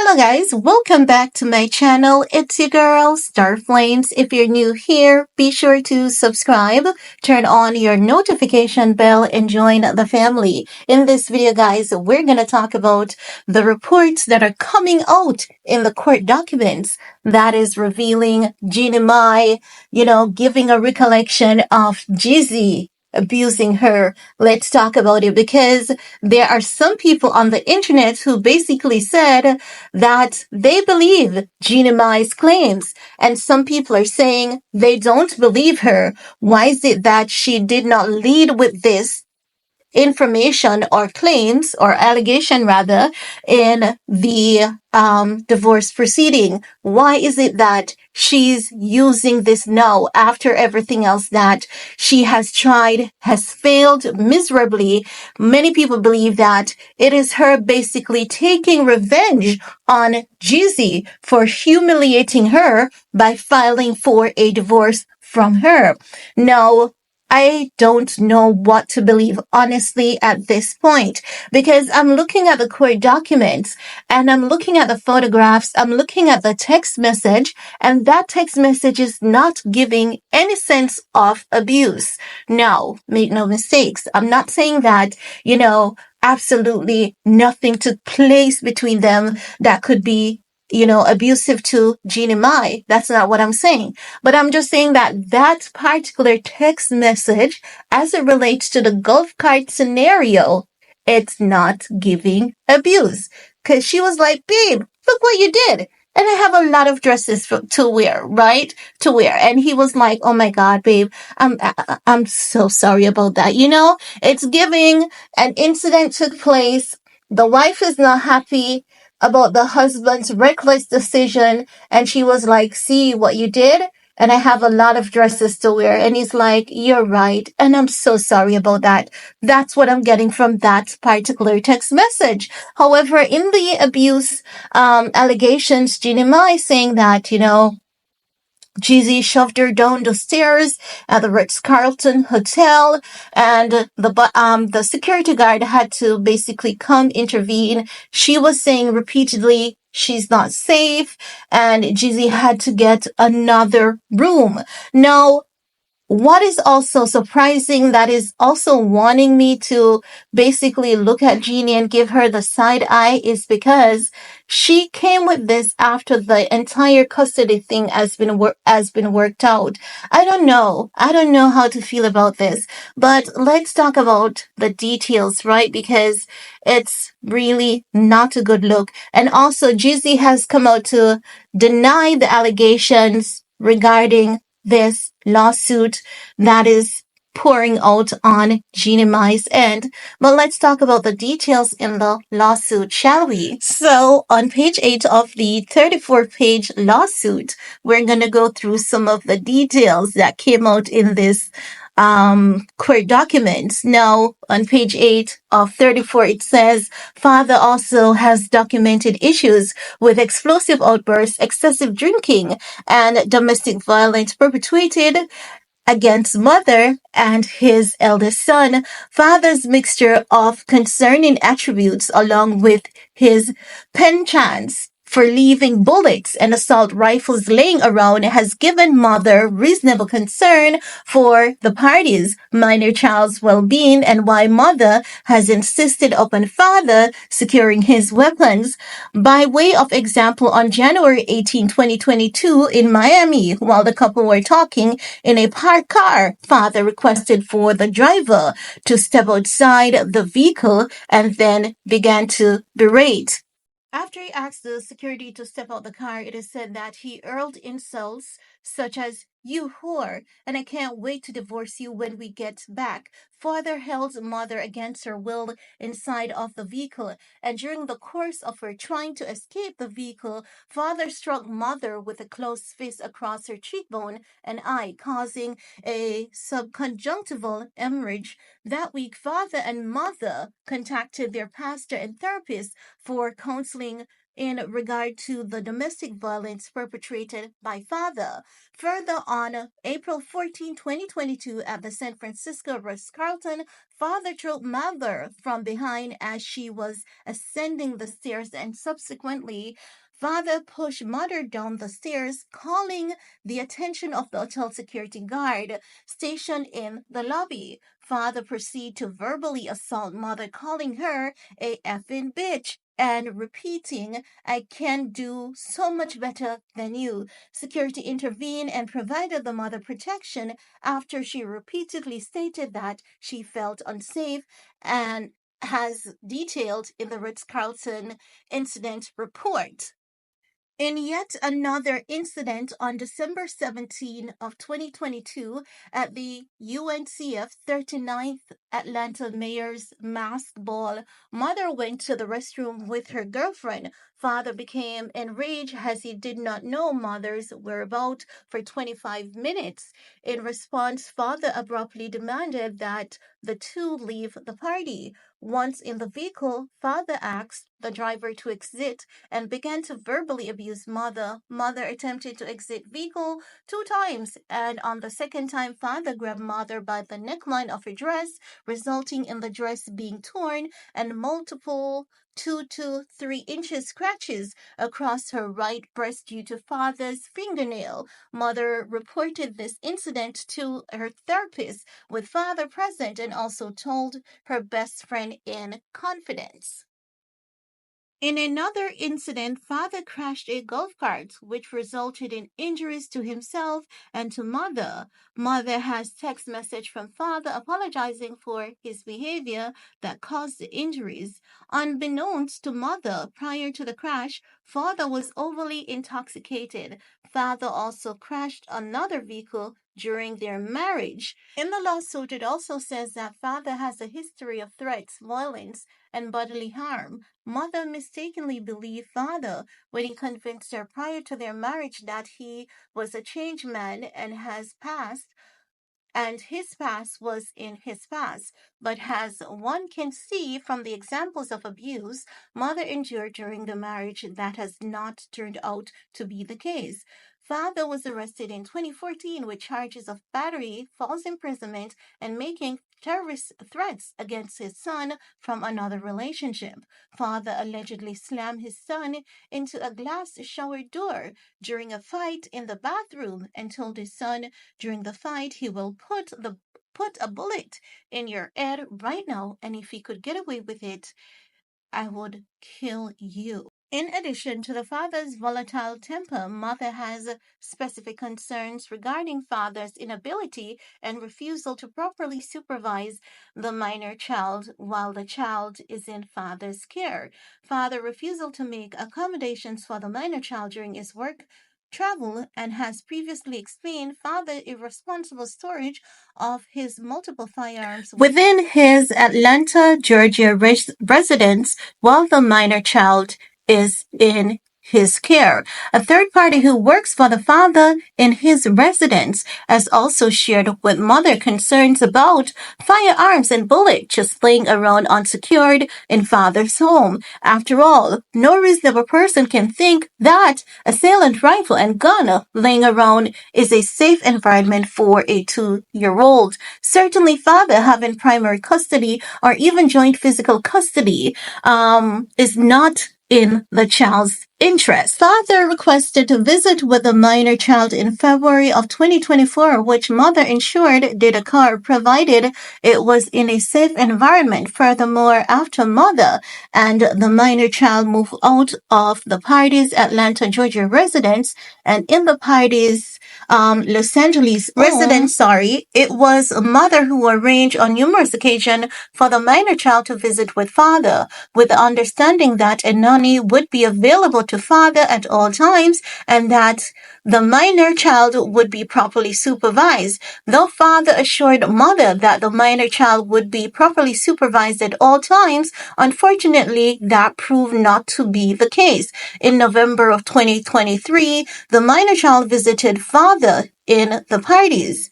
Hello guys, welcome back to my channel. It's your girl, Star Flames. If you're new here, be sure to subscribe, turn on your notification bell, and join the family. In this video guys, we're gonna talk about the reports that are coming out in the court documents that is revealing JeannieMai, giving a recollection of Jezzy abusing her. Let's talk about it because there are some people on the internet who basically said that they believe JeannieMai's claims, and some people are saying they don't believe her. Why is it that she did not lead with this information or claims or allegation rather in the divorce proceeding? Why is it that she's using this now after everything else that she has tried has failed miserably? Many people believe that it is her basically taking revenge on Jezzy for humiliating her by filing for a divorce from her. Now, I don't know what to believe, honestly, at this point, because I'm looking at the court documents and I'm looking at the photographs, I'm looking at the text message, and that text message is not giving any sense of abuse. Now, make no mistakes. I'm not saying that, absolutely nothing took place between them that could be abusive to JeannieMai. That's not what I'm saying. But I'm just saying that that particular text message, as it relates to the golf cart scenario, it's not giving abuse. Cause she was like, babe, look what you did. And I have a lot of dresses to wear, right? To wear. And he was like, oh my God, babe, I'm so sorry about that. It's giving an incident took place. The wife is not happy about the husband's reckless decision. And she was like, see what you did? And I have a lot of dresses to wear. And he's like, you're right. And I'm so sorry about that. That's what I'm getting from that particular text message. However, in the abuse allegations, JeannieMai saying that, Jezzy shoved her down the stairs at the Ritz-Carlton Hotel, and the security guard had to basically come intervene. She was saying repeatedly she's not safe, and Jezzy had to get another room. Now, what is also surprising, that is also wanting me to basically look at Jeannie and give her the side eye, is because she came with this after the entire custody thing has been worked out. I don't know. I don't know how to feel about this, but let's talk about the details, right? Because it's really not a good look. And also, Jezzy has come out to deny the allegations regarding this lawsuit that is pouring out on JeannieMai's end. But let's talk about the details in the lawsuit, shall we? So on page 8 of the 34-page lawsuit, we're going to go through some of the details that came out in this court documents. Now, on page 8 of 34, it says, father also has documented issues with explosive outbursts, excessive drinking, and domestic violence perpetrated against mother and his eldest son. Father's mixture of concerning attributes along with his penchants for leaving bullets and assault rifles laying around has given mother reasonable concern for the parties' minor child's well-being, and why mother has insisted upon father securing his weapons. By way of example, on January 18, 2022 in Miami, while the couple were talking in a parked car, father requested for the driver to step outside the vehicle and then began to berate. After he asked the security to step out the car, it is said that he hurled insults such as, you whore, and I can't wait to divorce you when we get back. Father held mother against her will inside of the vehicle, and during the course of her trying to escape the vehicle, father struck mother with a closed fist across her cheekbone and eye, causing a subconjunctival hemorrhage. That week, father and mother contacted their pastor and therapist for counseling in regard to the domestic violence perpetrated by father. Further on April 14, 2022, at the San Francisco Ritz-Carlton, father choked mother from behind as she was ascending the stairs, and subsequently father pushed mother down the stairs, calling the attention of the hotel security guard stationed in the lobby. Father proceeded to verbally assault mother, calling her a effing bitch and repeating, "I can do so much better than you." Security intervened and provided the mother protection after she repeatedly stated that she felt unsafe, and has detailed in the Ritz-Carlton incident report. In yet another incident on December 17 of 2022 at the UNCF 39th Atlanta Mayor's Masked Ball, mother went to the restroom with her girlfriend. Father became enraged as he did not know mother's whereabouts for 25 minutes. In response, father abruptly demanded that the two leave the party. Once in the vehicle, father asked the driver to exit and began to verbally abuse mother. Mother attempted to exit vehicle 2 times, and on the second time, father grabbed mother by the neckline of her dress, resulting in the dress being torn and multiple 2 to 3 inches scratches across her right breast due to father's fingernail. Mother reported this incident to her therapist with father present and also told her best friend in confidence. In another incident, father crashed a golf cart, which resulted in injuries to himself and to mother. Mother has text message from father apologizing for his behavior that caused the injuries. Unbeknownst to mother, prior to the crash, father was overly intoxicated. Father also crashed another vehicle during their marriage. In the lawsuit, it also says that father has a history of threats, violence, and bodily harm. Mother mistakenly believed father when he convinced her prior to their marriage that he was a changed man and his past was in his past. But as one can see from the examples of abuse mother endured during the marriage, that has not turned out to be the case. Father was arrested in 2014 with charges of battery, false imprisonment, and making terrorist threats against his son from another relationship. Father allegedly slammed his son into a glass shower door during a fight in the bathroom and told his son during the fight he will put a bullet in your head right now, and if he could get away with it, I would kill you. In addition to the father's volatile temper, mother has specific concerns regarding father's inability and refusal to properly supervise the minor child while the child is in father's care. Father refusal to make accommodations for the minor child during his work travel, and has previously explained father irresponsible storage of his multiple firearms within his Atlanta, Georgia residence while the minor child is in his care. A third party who works for the father in his residence has also shared with mother concerns about firearms and bullets just laying around unsecured in father's home. After all, no reasonable person can think that a assailant rifle and gun laying around is a safe environment for a 2-year-old. Certainly, father having primary custody or even joint physical custody is not in the child's interest. Father requested to visit with the minor child in February of 2024, which mother ensured did occur provided it was in a safe environment. Furthermore, after mother and the minor child moved out of the party's Atlanta, Georgia residence and in the party's Los Angeles residence, it was a mother who arranged on numerous occasions for the minor child to visit with father, with the understanding that a nanny would be available to father at all times and that the minor child would be properly supervised. Though father assured mother that the minor child would be properly supervised at all times, unfortunately, that proved not to be the case. In November of 2023, the minor child visited father in the party's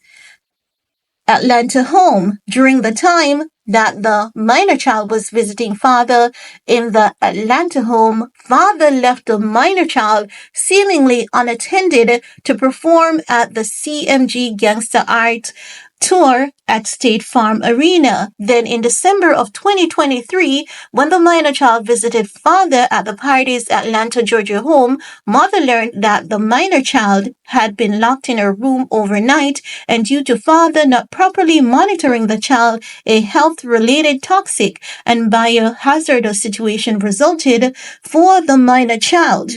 Atlanta home. During the time, that the minor child was visiting father in the Atlanta home, father left the minor child seemingly unattended to perform at the CMG Gangsta Art tour at State Farm Arena. Then in December of 2023, when the minor child visited father at the party's Atlanta, Georgia home, mother learned that the minor child had been locked in her room overnight, and due to father not properly monitoring the child, a health-related toxic and biohazardous situation resulted for the minor child.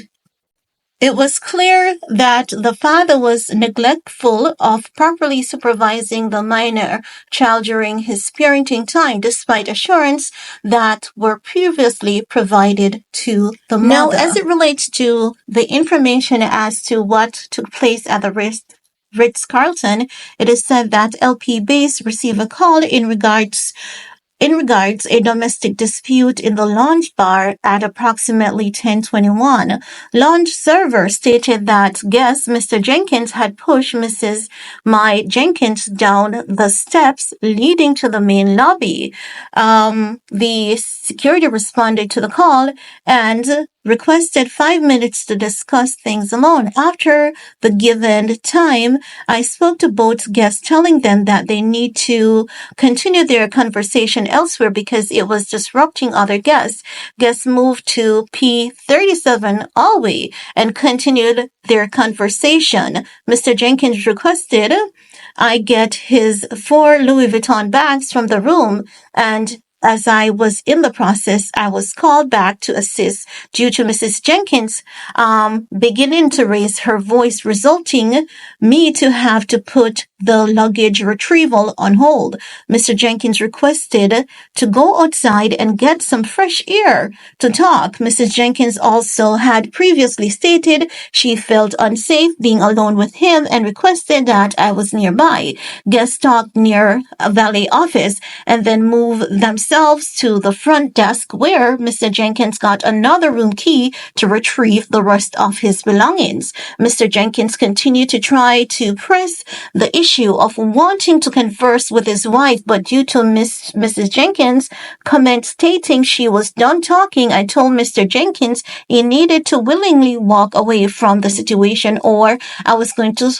It was clear that the father was neglectful of properly supervising the minor child during his parenting time, despite assurance that were previously provided to the mother. Now, as it relates to the information as to what took place at the Ritz-Carlton, it is said that LP Base received a call in regards a domestic dispute in the lounge bar at approximately 10:21. Lounge server stated that guest Mr. Jenkins had pushed Mrs. Mai Jenkins down the steps leading to the main lobby. The security responded to the call and requested 5 minutes to discuss things alone. After the given time, I spoke to both guests, telling them that they need to continue their conversation elsewhere because it was disrupting other guests. Guests moved to P37 hallway and continued their conversation. Mr. Jenkins requested I get his 4 Louis Vuitton bags from the room, and as I was in the process, I was called back to assist due to Mrs. Jenkins beginning to raise her voice, resulting me to have to put the luggage retrieval on hold. Mr. Jenkins requested to go outside and get some fresh air to talk. Mrs. Jenkins also had previously stated she felt unsafe being alone with him and requested that I was nearby. Guests talked near a valet office and then moved themselves to the front desk where Mr. Jenkins got another room key to retrieve the rest of his belongings. Mr. Jenkins continued to try to press the issue of wanting to converse with his wife, but due to Mrs. Jenkins' comment stating she was done talking, I told Mr. Jenkins he needed to willingly walk away from the situation or I was going to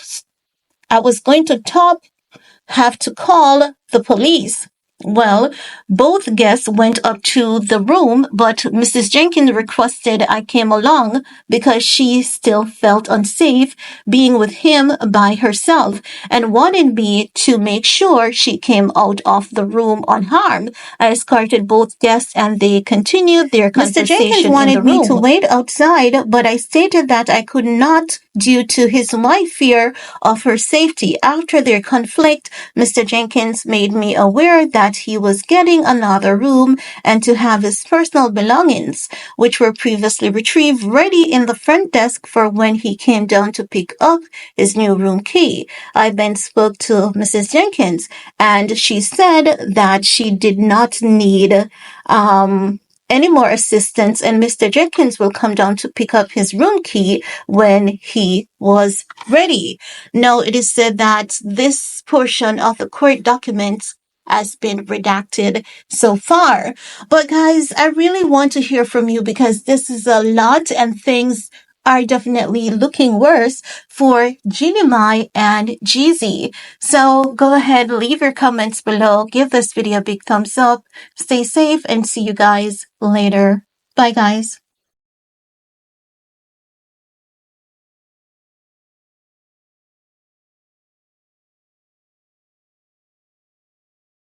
have to call the police. Well, both guests went up to the room, but Mrs. Jenkins requested I came along because she still felt unsafe being with him by herself and wanted me to make sure she came out of the room unharmed. I escorted both guests and they continued their conversation. Mr. Jenkins wanted me to wait outside, but I stated that I could not due to his wife's fear of her safety. After their conflict, Mr. Jenkins made me aware that he was getting another room and to have his personal belongings, which were previously retrieved, ready in the front desk for when he came down to pick up his new room key. I then spoke to Mrs. Jenkins and she said that she did not need any more assistance and Mr. Jenkins will come down to pick up his room key when he was ready. Now, it is said that this portion of the court documents has been redacted so far. But guys, I really want to hear from you because this is a lot and things are definitely looking worse for JeannieMai and Jezzy. So go ahead, leave your comments below, give this video a big thumbs up, stay safe, and see you guys later. Bye guys.